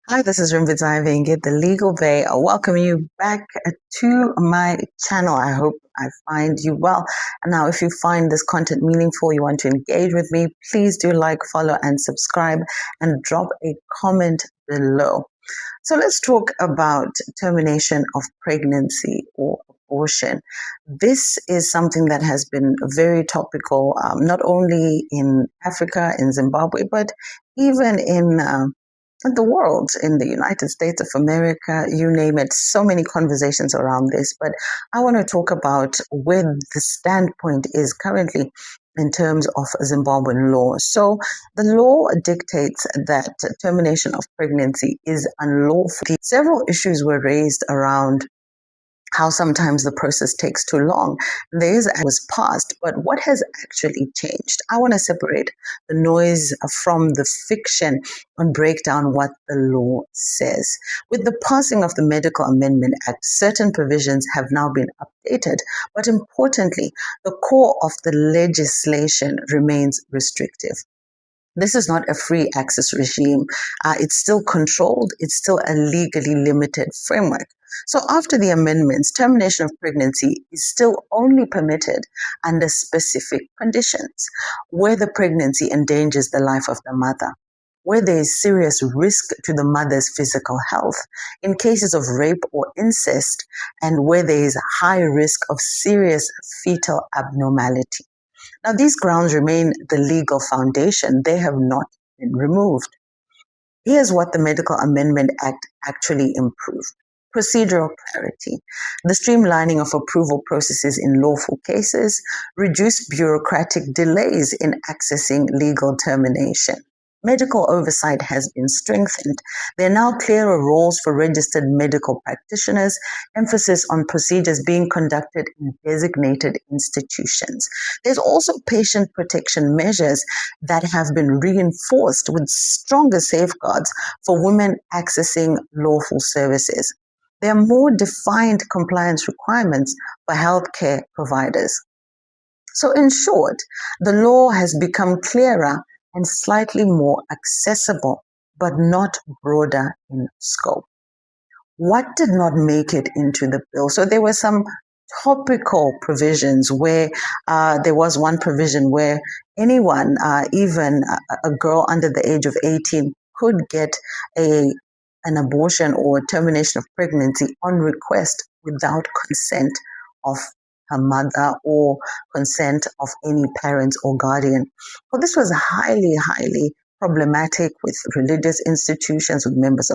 Hi, this is Get the Legal Bay. I welcome you back to my channel. I hope I find you well. And now, if you find this content meaningful, you want to engage with me, please do like, follow, and subscribe, and drop a comment below. So let's talk about termination of pregnancy or abortion. This is something that has been very topical, not only in Africa, in Zimbabwe, but even in the world, in the United States of America, you name it, so many conversations around this. But I want to talk about where the standpoint is currently in terms of Zimbabwean law. So the law dictates that termination of pregnancy is unlawful. Several issues were raised around how sometimes the process takes too long. This was passed, but what has actually changed? I want to separate the noise from the fiction and break down what the law says. With the passing of the Medical Amendment Act, certain provisions have now been updated, but importantly, the core of the legislation remains restrictive. This is not a free access regime. It's still controlled. It's still a legally limited framework. So after the amendments, termination of pregnancy is still only permitted under specific conditions, where the pregnancy endangers the life of the mother, where there is serious risk to the mother's physical health, in cases of rape or incest, and where there is high risk of serious fetal abnormality. Now, these grounds remain the legal foundation. They have not been removed. Here's what the Medical Amendment Act actually improved. Procedural clarity, the streamlining of approval processes in lawful cases, reduced bureaucratic delays in accessing legal termination. Medical oversight has been strengthened. There are now clearer roles for registered medical practitioners, emphasis on procedures being conducted in designated institutions. There's also patient protection measures that have been reinforced with stronger safeguards for women accessing lawful services. There are more defined compliance requirements for healthcare providers. So in short, the law has become clearer and slightly more accessible, but not broader in scope. What did not make it into the bill? So there were some topical provisions where there was one provision where anyone, even a girl under the age of 18, could get an abortion or termination of pregnancy on request without consent of her mother or consent of any parent or guardian. Well, this was highly, highly problematic with religious institutions, with members of